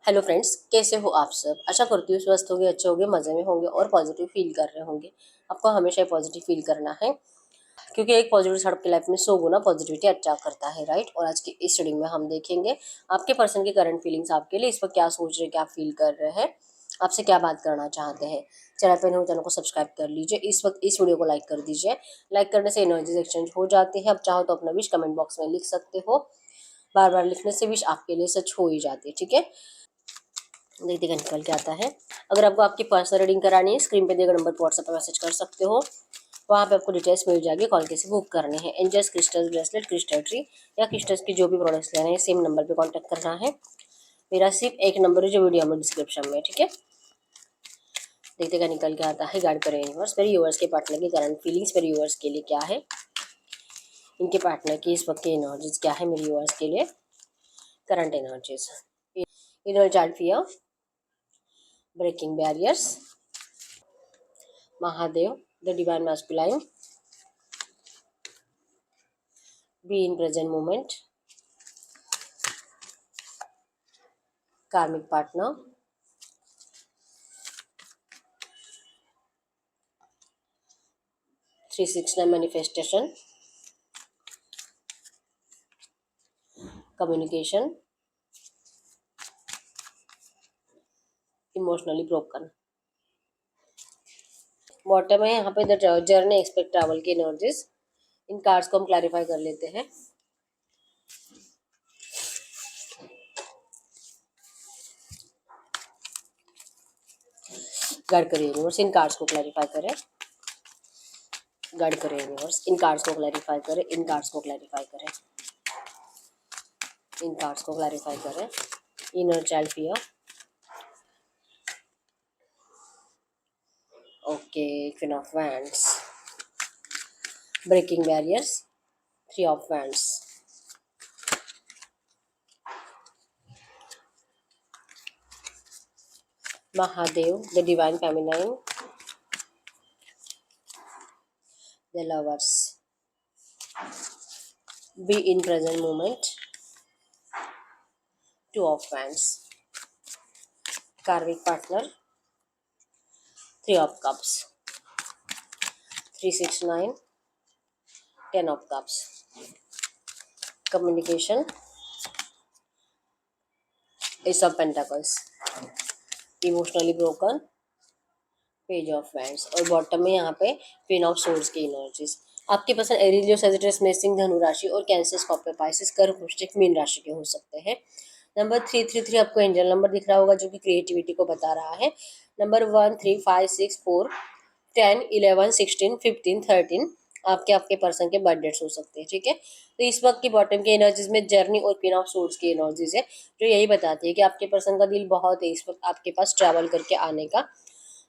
Hello friends, कैसे हो आप सब। आशा करती हूँ स्वस्थ होंगे, अच्छे होंगे, मज़े में होंगे और पॉजिटिव फील कर रहे होंगे। आपको हमेशा पॉजिटिव फील करना है, क्योंकि एक पॉजिटिव आपकी लाइफ में 100 गुना पॉजिटिविटी अट्रैक्ट करता है, राइट। और आज की इस रीडिंग में हम देखेंगे आपके पर्सन की करंट फीलिंग्स आपके लिए, इस वक्त क्या सोच रहे हैं, क्या फील कर रहे हैं, आपसे क्या बात करना चाहते हैं। चैनल पर नहीं हो चैनल को सब्सक्राइब कर लीजिए, इस वक्त इस वीडियो को लाइक कर दीजिए। लाइक करने से एनर्जीज एक्सचेंज हो जाती है। आप चाहो तो अपना विश कमेंट बॉक्स में लिख सकते हो। बार बार लिखने से विश आपके लिए सच हो ही जाती है, ठीक है। देखते हैं निकल के आता है। अगर आपको आपकी पर्सनल रीडिंग करानी है, स्क्रीन पे दिए गए नंबर पर व्हाट्सएप पर मैसेज कर सकते हो। वहाँ पे आपको डिटेल्स मिल जाएगी, कॉल कैसे बुक करने हैं। Angels crystal bracelet, crystal tree या क्रिस्टल्स की जो भी प्रोडक्ट्स लेने हैं, सेम नंबर पे कांटेक्ट करना है। मेरा सिर्फ एक नंबर है जो वीडियो में डिस्क्रिप्शन में, ठीक है। देखते क्या निकल के आता है। गाइड करें यूनिवर्स, मेरे यूवर्स के पार्टनर की करंट फीलिंग्स मेरे यूवर्स के लिए क्या है, इनके पार्टनर की इस वक्त की एनर्जीज क्या है मेरे यूवर्स के लिए, current energies. Inner child fear, breaking barriers, Mahadev, the divine masculine, be in present moment, karmic partner, 369 manifestation, communication, emotionally broken. Bottom है यहाँ पे द जर्नी एक्सपेक्ट ट्रैवल की एनर्जीज। इन कार्ड्स को हम क्लैरिफाई कर लेते हैं। गाइड करिए यूनिवर्स, इन कार्ड्स को क्लैरिफाई करें। गाइड करें यूनिवर्स, इन कार्ड्स को क्लैरिफाई करें। इन कार्ड्स को क्लैरिफाई करें। इन कार्ड्स को क्लैरिफाई करें। Inner child fear, okay, queen of wands, breaking barriers, 3 of wands, Mahadev, the divine feminine, the lovers, be in present moment, 2 of wands, karmic partner, 3 of cups, 369, 10 of cups, communication, ace of pentacles, emotionally broken, page of wands और bottom में यहाँ पे queen of swords की energies. आपके पसंद Aries, लियो, Sagittarius, मेष, धनु राशि और कैंसर, स्कॉर्पियो, पाइसेस, कर्क, वृश्चिक, मीन राशि के हो सकते हैं। नंबर 333 आपको एंजल नंबर दिख रहा होगा जो कि क्रिएटिविटी को बता रहा है। नंबर 1 3 5 6 4 10 11 16 15 13 आपके आपके पर्सन के बर्थ डेट्स हो सकते हैं, ठीक है। तो इस वक्त की बॉटम की एनर्जीज में जर्नी और क्वीन ऑफ सोर्ड्स की एनर्जीज है, जो यही बताती है कि आपके पर्सन का दिल बहुत है इस वक्त आपके पास ट्रैवल करके आने का,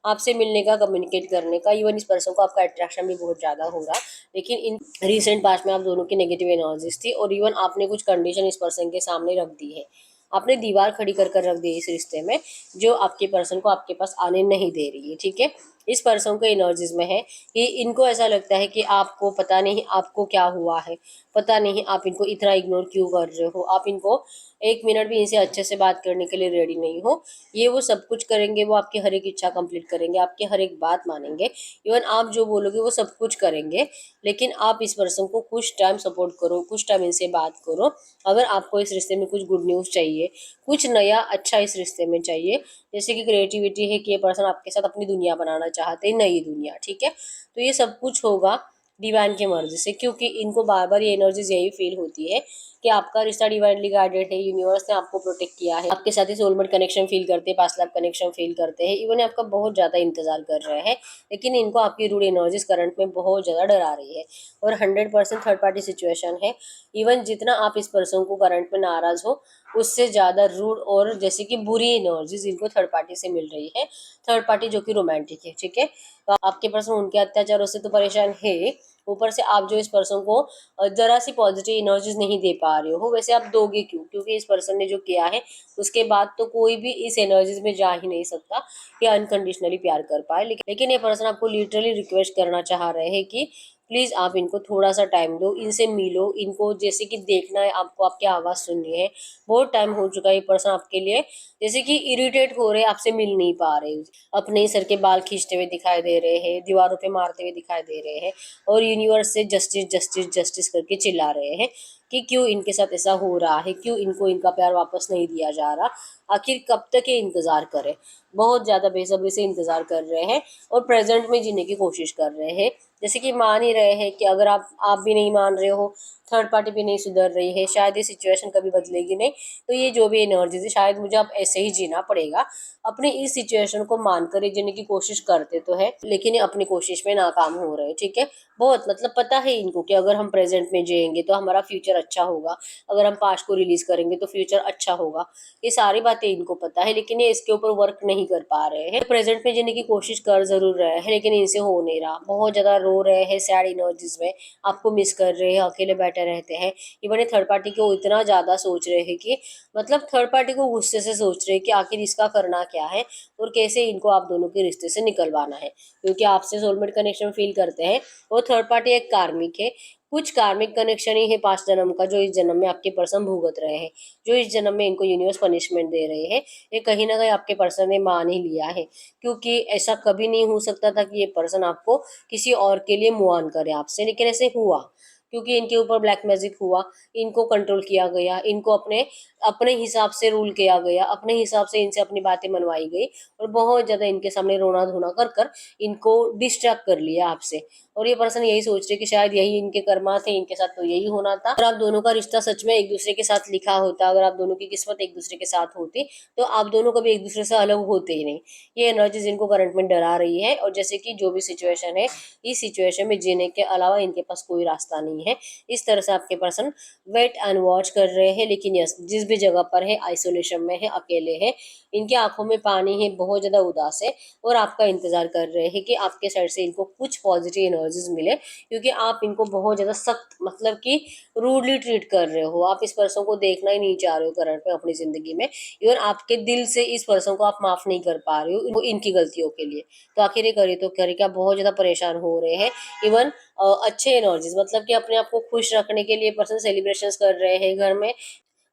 आपसे मिलने का, कम्युनिकेट करने का। इवन इस पर्सन को आपका अट्रैक्शन भी बहुत ज़्यादा हो रहा, लेकिन इन रिसेंट पास्ट में आप दोनों की नेगेटिव एनर्जीज थी और इवन आपने कुछ कंडीशन इस पर्सन के सामने रख दी है। आपने दीवार खड़ी कर कर रख दी इस रिश्ते में, जो आपके पर्सन को आपके पास आने नहीं दे रही है, ठीक है। इस पर्सन को एनर्जीज में है कि इनको ऐसा लगता है कि आपको पता नहीं आपको क्या हुआ है, पता नहीं आप इनको इतना इग्नोर क्यों कर रहे हो, आप इनको एक मिनट भी इनसे अच्छे से बात करने के लिए रेडी नहीं हो। ये वो सब कुछ करेंगे, वो आपकी हर एक इच्छा कंप्लीट करेंगे, आपकी हर एक बात मानेंगे, इवन आप जो बोलोगे वो सब कुछ करेंगे। लेकिन आप इस पर्सन को कुछ टाइम सपोर्ट करो, कुछ टाइम इनसे बात करो। अगर आपको इस रिश्ते में कुछ गुड न्यूज़ चाहिए, कुछ नया अच्छा इस रिश्ते में चाहिए, जैसे कि क्रिएटिविटी है कि ये पर्सन आपके साथ अपनी दुनिया बनाना चाहते हैं, नई दुनिया, ठीक है। तो ये सब कुछ होगा डिवाइन के मर्जी से, क्योंकि इनको बार बार ये एनर्जीज यही फील होती है कि आपका रिश्ता डिवाइनली गाइडेड है, यूनिवर्स ने आपको प्रोटेक्ट किया है, आपके साथ ही सोलमेट कनेक्शन फील करते हैं, पास्ट लाइफ कनेक्शन फील करते हैं, इवन आपका बहुत ज़्यादा इंतजार कर रहे हैं। लेकिन इनको आपकी रूड एनर्जीज करंट में बहुत ज़्यादा डरा रही है और 100% थर्ड पार्टी सिचुएशन है। इवन जितना आप इस पर्सन को करंट में नाराज हो, उससे ज़्यादा रूड और जैसे कि बुरी एनर्जीज इनको थर्ड पार्टी से मिल रही है। थर्ड पार्टी जो कि रोमांटिक है, ठीक है। तो आपके पर्सन उनके अत्याचारों से तो परेशान है, ऊपर से आप जो इस पर्सन को जरा सी पॉजिटिव एनर्जीज नहीं दे पा रहे हो, वैसे आप दोगे क्यों, क्योंकि इस पर्सन ने जो किया है उसके बाद तो कोई भी इस एनर्जीज में जा ही नहीं सकता कि अनकंडीशनली प्यार कर पाए। लेकिन ये पर्सन आपको लिटरली रिक्वेस्ट करना चाह रहे हैं कि प्लीज़ आप इनको थोड़ा सा टाइम दो, इनसे मिलो, इनको जैसे कि देखना है आपको, आपकी आवाज़ सुननी है। बहुत टाइम हो चुका है ये पर्सन आपके लिए जैसे कि इरिटेट हो रहे, आपसे मिल नहीं पा रहे, अपने ही सर के बाल खींचते हुए दिखाई दे रहे हैं, दीवारों पे मारते हुए दिखाई दे रहे हैं और यूनिवर्स से जस्टिस जस्टिस जस्टिस करके चिल्ला रहे हैं कि क्यों इनके साथ ऐसा हो रहा है, क्यों इनको इनका प्यार वापस नहीं दिया जा रहा, आखिर कब तक ये इंतज़ार करें। बहुत ज़्यादा बेसब्री से इंतज़ार कर रहे हैं और प्रेजेंट में जीने की कोशिश कर रहे हैं। जैसे कि मान ही रहे हैं कि अगर आप भी नहीं मान रहे हो, थर्ड पार्टी भी नहीं सुधर रही है, शायद ये सिचुएशन कभी बदलेगी नहीं, तो ये जो भी एनर्जीज है शायद मुझे अब ऐसे ही जीना पड़ेगा। अपनी इस सिचुएशन को मानकर ये जीने की कोशिश करते तो है, लेकिन ये अपनी कोशिश में नाकाम हो रहे हैं। ठीक है, बहुत मतलब पता है इनको कि अगर हम प्रेजेंट में जिएंगे तो हमारा फ्यूचर अच्छा होगा, अगर हम पास्ट को रिलीज करेंगे तो फ्यूचर अच्छा होगा, ये सारी बातें इनको पता है, लेकिन ये इसके ऊपर वर्क नहीं कर पा रहे हैं। प्रेजेंट में जीने की कोशिश कर जरूर रहे हैं, लेकिन इनसे हो नहीं रहा। बहुत ज्यादा रो रहे हैं सैड एनर्जीज में, आपको मिस कर रहे हैं, अकेले बैठे रहते हैं। इवन थर्ड पार्टी को इतना ज्यादा सोच रहे हैं कि मतलब थर्ड पार्टी को गुस्से से सोच रहे हैं कि आखिर इसका करना क्या है और कैसे इनको आप दोनों के रिश्ते से निकलवाना है, क्योंकि आपसे सोलमेट कनेक्शन फील करते हैं। और थर्ड पार्टी एक कार्मिक है, कुछ कार्मिक कनेक्शन ही है पास्ट जन्म का, जो इस जन्म में आपके पर्सन भुगत रहे हैं, जो इस जन्म में इनको यूनिवर्स पनिशमेंट दे रहे हैं। ये कहीं ना कहीं आपके पर्सन ने मान ही लिया है, क्योंकि ऐसा कभी नहीं हो सकता था कि ये पर्सन आपको किसी और के लिए मूव ऑन करे आपसे, लेकिन ऐसे हुआ क्योंकि इनके ऊपर ब्लैक मैजिक हुआ, इनको कंट्रोल किया गया, इनको अपने अपने हिसाब से रूल किया गया, अपने हिसाब से इनसे अपनी बातें मनवाई गई और बहुत ज्यादा इनके सामने रोना धोना कर कर इनको डिस्ट्रैक्ट कर लिया आपसे। और ये पर्सन यही सोच रहे कि शायद यही इनके कर्मा थे, इनके साथ तो यही होना था। अगर आप दोनों का रिश्ता सच में एक दूसरे के साथ लिखा होता, अगर आप दोनों की किस्मत एक दूसरे के साथ होती, तो आप दोनों कभी एक दूसरे से अलग होते ही नहीं। ये एनर्जीज इनको करंट में डरा रही है और जैसे कि जो भी सिचुएशन है, इस सिचुएशन में जीने के अलावा इनके पास कोई रास्ता नहीं है। इस तरह से आपके पर्सन वेट एंड वॉच कर रहे हैं, लेकिन यस जिस भी जगह पर है, आइसोलेशन में है, अकेले है, इनकी आंखों में पानी है, बहुत ज्यादा उदास है और आपका इंतजार कर रहे हैं कि आपके साइड से इनको कुछ पॉजिटिव एनर्जीज मिले, क्योंकि आप इनको बहुत ज्यादा सख्त मतलब कि रूडली ट्रीट कर रहे हो। आप इस पर्सन को देखना ही नहीं चाह रहे हो करंट में अपनी जिंदगी में। इवन आपके दिल से इस पर्सन को आप माफ नहीं कर पा रहे हो इनकी गलतियों के लिए। तो आखिर ये करे तो करे क्या, बहुत ज्यादा परेशान हो रहे हैं। इवन अच्छे एनर्जीज मतलब कि अपने आप को खुश रखने के लिए पर्सन सेलिब्रेशंस कर रहे हैं घर में।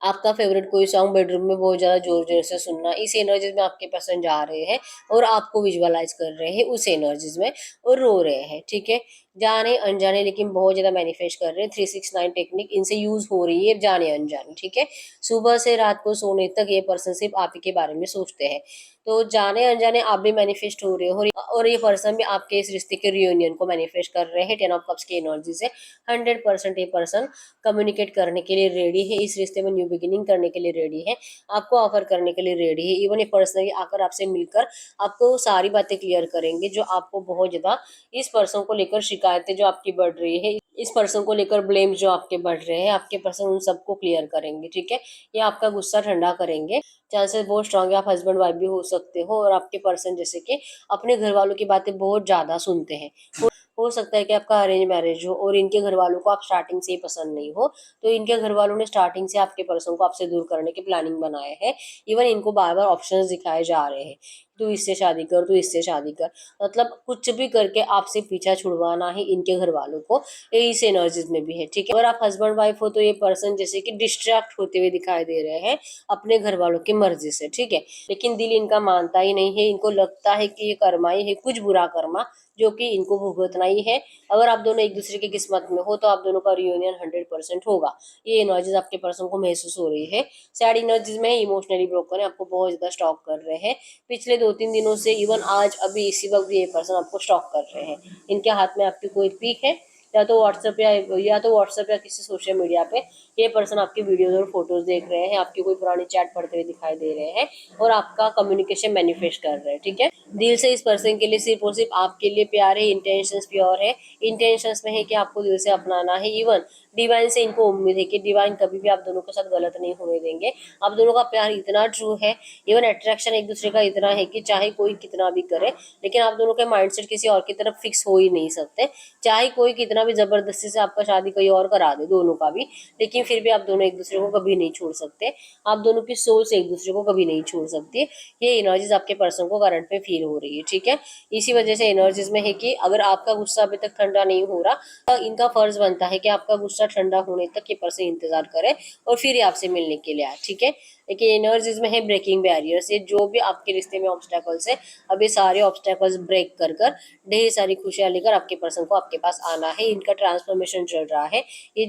आपका फेवरेट कोई सॉन्ग बेडरूम में बहुत ज्यादा जोर जोर से सुनना, इस एनर्जीज में आपके पर्सन जा रहे हैं और आपको विजुअलाइज कर रहे हैं उस एनर्जीज में और रो रहे हैं। ठीक है, जाने अनजाने लेकिन बहुत ज्यादा मैनिफेस्ट कर रहे हैं। 369 टेक्निक इनसे यूज हो रही है जाने अनजाने। ठीक है, सुबह से रात को सोने तक ये पर्सन सिर्फ आप ही के बारे में सोचते हैं, तो जाने अनजाने आप भी मैनिफेस्ट हो रहे हो और ये पर्सन भी आपके इस रिश्ते के रियूनियन को मैनिफेस्ट कर रहे हैं। 10 ऑफ कप्स की एनर्जी से 100% ये पर्सन कम्युनिकेट करने के लिए रेडी है, इस रिश्ते में न्यू बिगिनिंग करने के लिए रेडी है, आपको ऑफर करने के लिए रेडी है। इवन ये पर्सनली आकर आपसे मिलकर आपको सारी बातें क्लियर करेंगे, जो आपको बहुत ज्यादा इस पर्सन को लेकर शिकायतें जो आपकी बढ़ रही है, इस पर्सन को लेकर ब्लेम जो आपके बढ़ रहे हैं, आपके पर्सन उन सबको क्लियर करेंगे। ठीक है, ये आपका गुस्सा ठंडा करेंगे। चांसेस बहुत स्ट्रांग है, आप हस्बैंड वाइफ भी हो सकते हो और आपके पर्सन जैसे कि अपने घर वालों की बातें बहुत ज्यादा सुनते हैं। हो सकता है कि आपका अरेंज मैरिज हो और इनके घर वालों को आप स्टार्टिंग से ही पसंद नहीं हो, तो इनके घर वालों ने स्टार्टिंग से आपके पर्सन को आपसे दूर करने की प्लानिंग बनाए है। इवन इनको बार बार ऑप्शंस दिखाए जा रहे हैं, तू इससे शादी कर, तू इससे शादी कर, मतलब कुछ भी करके आपसे पीछा छुड़वाना है इनके घर वालों को। ये इस एनर्जीज में भी है। ठीक है, अगर आप हस्बैंड वाइफ हो तो ये पर्सन जैसे कि डिस्ट्रैक्ट होते हुए दिखाई दे रहे हैं अपने घर वालों की मर्जी से। ठीक है, लेकिन दिल इनका मानता ही नहीं है, इनको लगता है कि ये कर्मा ही है, कुछ बुरा कर्मा जो कि इनको भुगतना ही है। अगर आप दोनों एक दूसरे की किस्मत में हो तो आप दोनों का रियूनियन 100% होगा। ये एनर्जीज आपके पर्सन को महसूस हो रही है। सैड एनर्जीज में इमोशनली ब्रोकन है, आपको बहुत ज्यादा स्टॉक कर रहे हैं पिछले 2-3 दिनों से। इवन आज अभी इसी वक्त भी ये पर्सन आपको स्टॉक कर रहे हैं। इनके हाथ में आपकी कोई पिक है, या तो व्हाट्सएप या किसी सोशल मीडिया पे ये पर्सन आपकी वीडियोज और फोटोज देख रहे हैं, आपकी कोई पुरानी चैट पढ़ते हुए दिखाई दे रहे हैं और आपका कम्युनिकेशन मैनिफेस्ट कर रहे हैं। ठीक है, दिल से इस पर्सन के लिए सिर्फ और सिर्फ आपके लिए प्यार है, इंटेंशंस प्योर है, इंटेंशंस में है कि आपको दिल से अपनाना है। इवन डिवाइन से इनको उम्मीद है कि डिवाइन कभी भी आप दोनों के साथ गलत नहीं होने देंगे। आप दोनों का प्यार इतना ट्रू है, इवन अट्रैक्शन एक दूसरे का इतना है कि चाहे कोई कितना भी करे, लेकिन आप दोनों के माइंडसेट किसी और की तरफ फिक्स हो ही नहीं सकते। चाहे कोई कितना भी जबरदस्ती से आपका शादी कोई और करा दे, दोनों का भी, लेकिन फिर भी आप दोनों एक दूसरे को कभी नहीं छोड़ सकते। आप दोनों की सोच एक दूसरे को कभी नहीं छोड़ सकती। ये एनर्जीज आपके पर्सन को करंट में फील फील हो रही है, ठीक है। इसी वजह से एनर्जीज में है कि अगर आपका गुस्सा अभी तक ठंडा नहीं हो रहा तो इनका फर्ज बनता है कि आपका गुस्सा ठंडा होने तक ये पर्सन इंतजार करे और फिर ये आपसे मिलने के लिए आए, ठीक है। लेकिन एनर्जीज में है ब्रेकिंग बैरियर्स, ये जो भी आपके रिश्ते में ऑब्स्टेकल्स है, अब ये सारे ऑब्स्टेकल्स ब्रेक कर कर ढेर सारी खुशियां लेकर आपके पर्सन को आपके पास आना है। इनका ट्रांसफॉर्मेशन चल रहा है। ये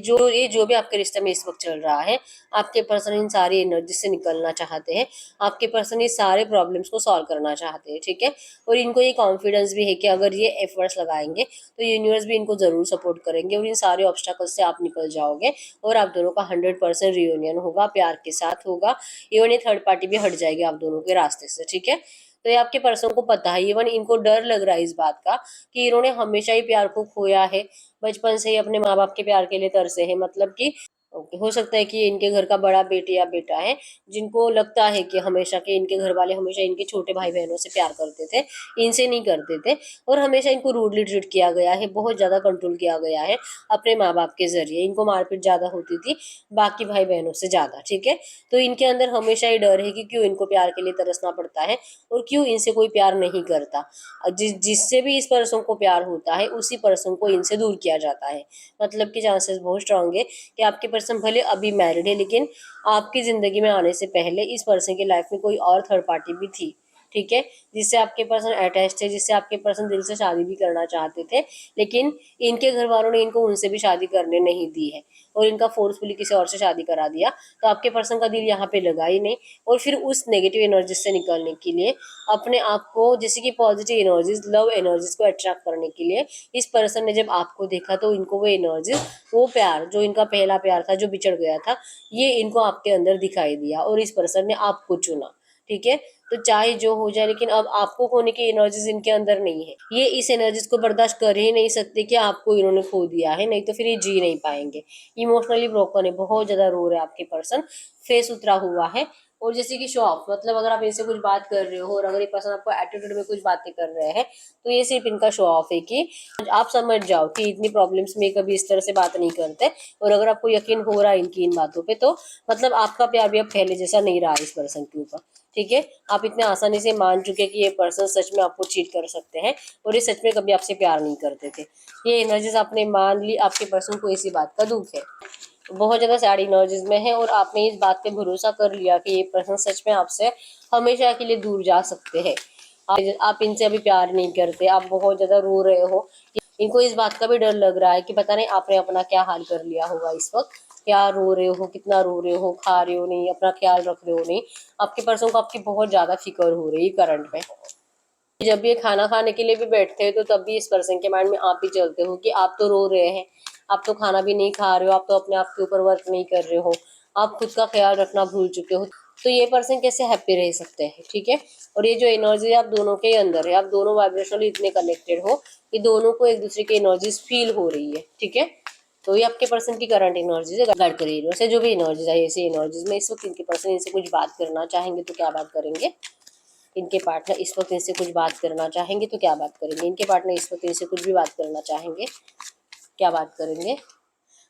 जो भी आपके रिश्ते में इस वक्त चल रहा है, आपके पर्सन इन सारी एनर्जी से निकलना चाहते हैं। आपके पर्सन इस सारे प्रॉब्लम्स को सॉल्व करना चाहते हैं, ठीक है। और इनको ये कॉन्फिडेंस भी है कि अगर ये एफर्ट्स लगाएंगे तो यूनिवर्स भी इनको जरूर सपोर्ट करेंगे और इन सारे ऑब्स्टेकल्स से आप निकल जाओगे और आप दोनों का 100% रियूनियन होगा, प्यार के साथ होगा। इवन ये थर्ड पार्टी भी हट जाएगी आप दोनों के रास्ते से, ठीक है। तो ये आपके पर्सन को पता है, इवन इनको डर लग रहा है इस बात का कि इन्होंने हमेशा ही प्यार को खोया है, बचपन से ही अपने माँ बाप के प्यार के लिए तरसे हैं। मतलब कि ओके, हो सकता है कि इनके घर का बड़ा बेटी या बेटा है जिनको लगता है कि हमेशा के इनके घर वाले हमेशा इनके छोटे भाई बहनों से प्यार करते थे, इनसे नहीं करते थे, और हमेशा इनको रूडली ट्रीट किया गया है, बहुत ज्यादा कंट्रोल किया गया है अपने माँ बाप के जरिए। इनको मारपीट ज्यादा होती थी बाकी भाई बहनों से ज्यादा, ठीक है। तो इनके अंदर हमेशा ये डर है कि क्यों इनको प्यार के लिए तरसना पड़ता है और क्यों इनसे कोई प्यार नहीं करता। जिससे भी इस पर्सन को प्यार होता है उसी पर्सन को इनसे दूर किया जाता है। मतलब कि चांसेस बहुत स्ट्रांग है कि आपके पर्सन भले अभी मैरिड है लेकिन आपकी जिंदगी में आने से पहले इस पर्सन की लाइफ में कोई और थर्ड पार्टी भी थी, ठीक है, जिससे आपके पर्सन अटैच थे, जिससे आपके पर्सन दिल से शादी भी करना चाहते थे, लेकिन इनके घर वालों ने इनको उनसे भी शादी करने नहीं दी है और इनका फोर्सफुली किसी और से शादी करा दिया। तो आपके पर्सन का दिल यहाँ पे लगा ही नहीं, और फिर उस नेगेटिव एनर्जी से निकलने के लिए अपने आप को, जैसे कि पॉजिटिव एनर्जीज, लव एनर्जीज को अट्रैक्ट करने के लिए इस पर्सन ने जब आपको देखा तो इनको वो एनर्जी, वो प्यार जो इनका पहला प्यार था जो बिछड़ गया था, ये इनको आपके अंदर दिखाई दिया और इस पर्सन ने आपको चुना, ठीक है। तो चाहे जो हो जाए लेकिन अब आपको खोने की एनर्जीज इनके अंदर नहीं है। ये इस एनर्जीज को बर्दाश्त कर ही नहीं सकते कि आपको इन्होंने खो दिया है, नहीं तो फिर ये जी नहीं पाएंगे। इमोशनली ब्रोकन है, बहुत ज्यादा रो रहे हैं आपके पर्सन, फेस उतरा हुआ है। और जैसे कि शो ऑफ, मतलब अगर आप इनसे कुछ बात कर रहे हो और अगर ये पर्सन आपको एटीट्यूड में कुछ बातें कर रहे हैं तो ये सिर्फ इनका शो ऑफ है कि आप समझ जाओ कि इतनी प्रॉब्लम्स में कभी इस तरह से बात नहीं करते। और अगर आपको यकीन हो रहा है इनकी इन बातों पे तो मतलब आपका प्यार भी अब पहले जैसा नहीं रहा इस पर्सन के ऊपर, ठीक है। आप इतने आसानी से मान चुके कि ये पर्सन सच में आपको चीट कर सकते हैं और ये सच में कभी आपसे प्यार नहीं करते थे। ये एनर्जीज आपने मान ली, आपके पर्सन को इसी बात का दुख है, बहुत ज्यादा सैड एनर्जीज में है और आपने इस बात पे भरोसा कर लिया कि ये पर्सन सच में आपसे हमेशा के लिए दूर जा सकते हैं। आप इनसे अभी प्यार नहीं करते, आप बहुत ज्यादा रो रहे हो। इनको इस बात का भी डर लग रहा है कि पता नहीं आपने अपना क्या हाल कर लिया होगा इस वक्त, क्या रो रहे हो, कितना रो रहे हो, खा रहे हो नहीं, अपना ख्याल रख रहे हो नहीं। आपके पर्सन को आपकी बहुत ज्यादा फिक्र हो रही है करंट में। जब ये खाना खाने के लिए भी बैठते हैं तो तब भी इस पर्सन के माइंड में आप भी चलते हो कि आप तो रो रहे हैं, आप तो खाना भी नहीं खा रहे हो, आप तो अपने आप के ऊपर वर्क नहीं कर रहे हो, आप खुद का ख्याल रखना भूल चुके हो। तो ये पर्सन कैसे हैप्पी रह सकते हैं, ठीक है। और ये जो एनर्जी आप दोनों के अंदर है, आप दोनों वाइब्रेशनली इतने कनेक्टेड हो कि दोनों को एक दूसरे की एनर्जीज फील हो रही है, ठीक है। तो ये आपके पर्सन की करंट एनर्जीज है, गाइड करिए वैसे जो भी एनर्जीज है ऐसी एनर्जीज में इस वक्त इनके पर्सन इनसे कुछ बात करना चाहेंगे तो क्या बात करेंगे। इनके पार्टनर इस वक्त इनसे कुछ बात करना चाहेंगे तो क्या बात करेंगे। इनके पार्टनर इस वक्त इनसे कुछ भी बात करना चाहेंगे, क्या बात करेंगे।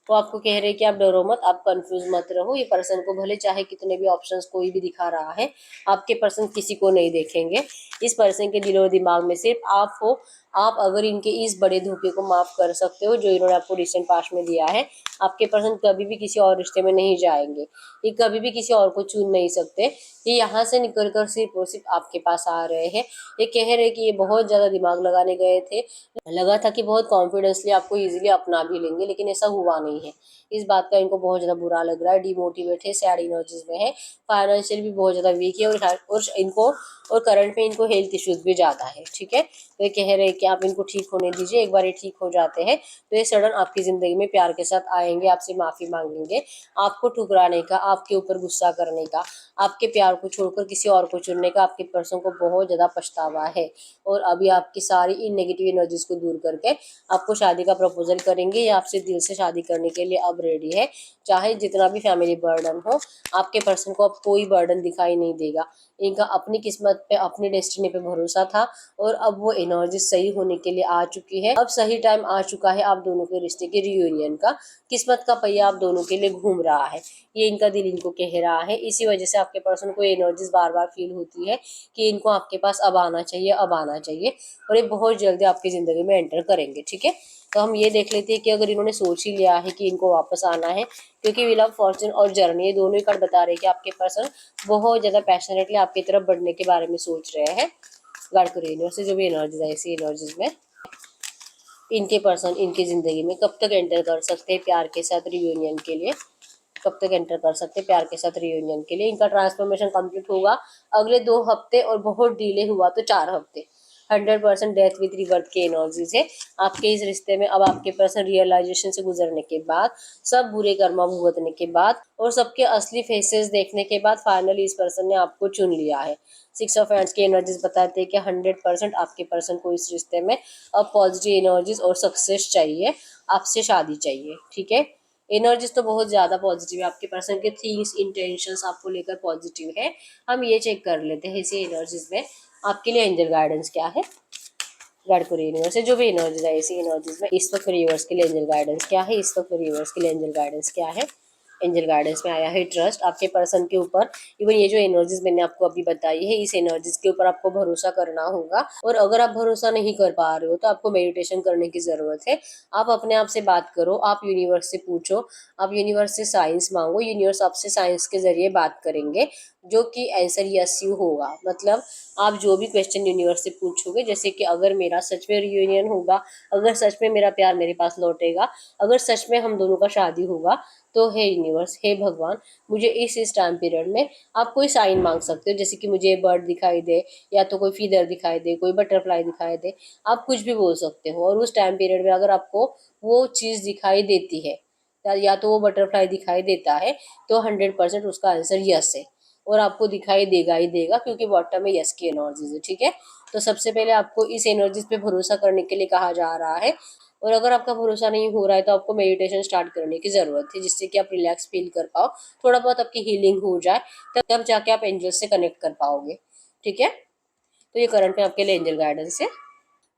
वो आपको कह रहे हैं कि आप डरो मत, आप कंफ्यूज मत रहो। ये पर्सन को भले चाहे कितने भी ऑप्शंस कोई भी दिखा रहा है, आपके पर्सन किसी को नहीं देखेंगे। इस पर्सन के दिलो दिमाग में सिर्फ आप हो। आप अगर इनके इस बड़े धोखे को माफ कर सकते हो जो इन्होंने आपको रिसेंट पास्ट में दिया है, आपके पर्सन कभी भी किसी और रिश्ते में नहीं जाएंगे। ये कभी भी किसी और को चुन नहीं सकते। ये यहाँ से निकल कर सिर्फ और सिर्फ आपके पास आ रहे हैं। ये कह रहे कि ये बहुत ज्यादा दिमाग लगाने गए थे, लगा था कि बहुत कॉन्फिडेंसली आपको इजीली अपना भी लेंगे, लेकिन ऐसा हुआ नहीं है। इस बात का इनको बहुत ज्यादा बुरा लग रहा है, डिमोटिवेट है, सैड एनर्जीज में है, फाइनेंशियल भी बहुत ज्यादा वीक है और इनको और करंट में इनको हेल्थ इश्यूज भी ज्यादा है, ठीक है। तो ये कह रहे हैं कि आप इनको ठीक होने दीजिए, एक बार ये ठीक हो जाते हैं तो ये सडन आपकी जिंदगी में प्यार के साथ आएंगे, आपसे माफी मांगेंगे। आपको ठुकराने का, आपके ऊपर गुस्सा करने का, आपके प्यार को छोड़कर किसी और को चुनने का आपके पर्सन को बहुत ज्यादा पछतावा है। और अभी आपकी सारी इन नेगेटिव एनर्जीज को दूर करके आपको शादी का प्रपोजल करेंगे या आपसे दिल से शादी करने के लिए अब रेडी है। चाहे जितना भी फैमिली बर्डन हो, आपके पर्सन को अब कोई बर्डन दिखाई नहीं देगा। इनका अपनी किस्मत पे, अपनी डेस्टिनी पे भरोसा था और अब वो एनर्जी सही सही होने के लिए आ चुकी है। अब सही टाइम आ चुका है आप दोनों के रिश्ते के रियूनियन का। किस्मत का पहिया आप दोनों के लिए घूम रहा है, ये इनका दिल इनको कह रहा है। इसी वजह से आपके पर्सन को एनर्जीज बार बार फील होती है कि इनको आपके पास अब आना चाहिए, अब आना चाहिए, और ये बहुत जल्दी आपकी जिंदगी में एंटर करेंगे। ठीक है, तो हम ये देख लेते हैं कि अगर इन्होंने सोच ही लिया है कि इनको वापस आना है, क्योंकि व्हील ऑफ फॉर्च्यून और जर्नी ये दोनों ही कार्ड बता रहे हैं कि आपके पर्सन बहुत ज्यादा पैशनेटली आपकी तरफ बढ़ने के बारे में सोच रहे हैं। गार्ड करिए यूनिवर्स से जो भी एनर्जीज है, ऐसी एनर्जीज में इनके पर्सन इनकी जिंदगी में कब तक एंटर कर सकते हैं प्यार के साथ रियूनियन के लिए, कब तक एंटर कर सकते हैं प्यार के साथ रियूनियन के लिए। इनका ट्रांसफॉर्मेशन कंप्लीट होगा अगले 2 हफ्ते, और बहुत डिले हुआ तो 4 हफ्ते। 100% डेथ विद रिबर्थ की एनर्जीज है आपके इस रिश्ते में। अब आपके पर्सन रियलाइजेशन से गुजरने के बाद, सब बुरे कर्मा भुगतने के बाद और सबके असली फेसेस देखने के बाद फाइनली इस पर्सन ने आपको चुन लिया है। 6 ऑफ हैंड्स की एनर्जीज बताते हैं कि 100% आपके पर्सन को इस रिश्ते में अब पॉजिटिव एनर्जीज और सक्सेस चाहिए, आपसे शादी चाहिए। ठीक है, एनर्जीज तो बहुत ज्यादा पॉजिटिव है, आपके पर्सन के थिंग्स इंटेंशंस आपको लेकर पॉजिटिव है। हम ये चेक कर लेते हैं इसी एनर्जीज में आपके लिए एंजल गाइडेंस क्या है। गाइड करिए यूनिवर्स से जो भी एनर्जीज है, ऐसी एनर्जीज में इस वक्त यूनिवर्स के लिए एंजल गाइडेंस क्या है, इस वक्त यूनिवर्स के लिए एंजल गाइडेंस क्या है। एंजल गाइडेंस में आया है ट्रस्ट आपके पर्सन के ऊपर। इवन ये जो एनर्जीज मैंने आपको अभी बताई है, इस एनर्जीज के ऊपर आपको भरोसा करना होगा, और अगर आप भरोसा नहीं कर पा रहे हो तो आपको मेडिटेशन करने की जरूरत है। आप अपने आप से बात करो, आप यूनिवर्स से पूछो, आप यूनिवर्स से साइंस मांगो, यूनिवर्स आपसे साइंस के जरिए बात करेंगे, जो कि आंसर यस यू होगा। मतलब आप जो भी क्वेश्चन यूनिवर्स से पूछोगे, जैसे कि अगर मेरा सच में रियूनियन होगा, अगर सच में मेरा प्यार मेरे पास लौटेगा, अगर सच में हम दोनों का शादी होगा, तो हे यूनिवर्स, हे भगवान, मुझे इस टाइम पीरियड में आप कोई साइन मांग सकते हो, जैसे कि मुझे बर्ड दिखाई दे, या तो कोई फीदर दिखाई दे, कोई बटरफ्लाई दिखाई दे, आप कुछ भी बोल सकते हो। और उस टाइम पीरियड में अगर आपको वो चीज़ दिखाई देती है, या तो वो बटरफ्लाई दिखाई देता है, तो 100% उसका आंसर यस है, और आपको दिखाई देगा ही देगा, क्योंकि बॉटम में यस की एनर्जीज है। ठीक है, तो सबसे पहले आपको इस एनर्जीज पे भरोसा करने के लिए कहा जा रहा है, और अगर आपका भरोसा नहीं हो रहा है तो आपको मेडिटेशन स्टार्ट करने की जरूरत है, जिससे कि आप रिलैक्स फील कर पाओ, थोड़ा बहुत आपकी हीलिंग हो जाए, तब जाके आप एंजल से कनेक्ट कर पाओगे। ठीक है, तो ये करंट में आपके लिए एंजल गाइडेंस है।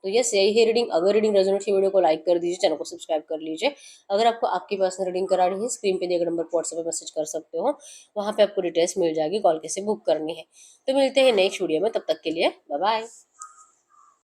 तो यस, यही है रीडिंग। अगर रीडिंग रेजोनेट की वीडियो को लाइक कर दीजिए, चैनल को सब्सक्राइब कर लीजिए। अगर आपको आपकी पर्सनल रीडिंग करानी है, स्क्रीन पे दिए गए नंबर पर व्हाट्सएप पे मैसेज कर सकते हो, वहाँ पे आपको डिटेल्स मिल जाएगी, कॉल कैसे बुक करनी है। तो मिलते हैं नेक्स्ट वीडियो में, तब तक के लिए बाय बाय।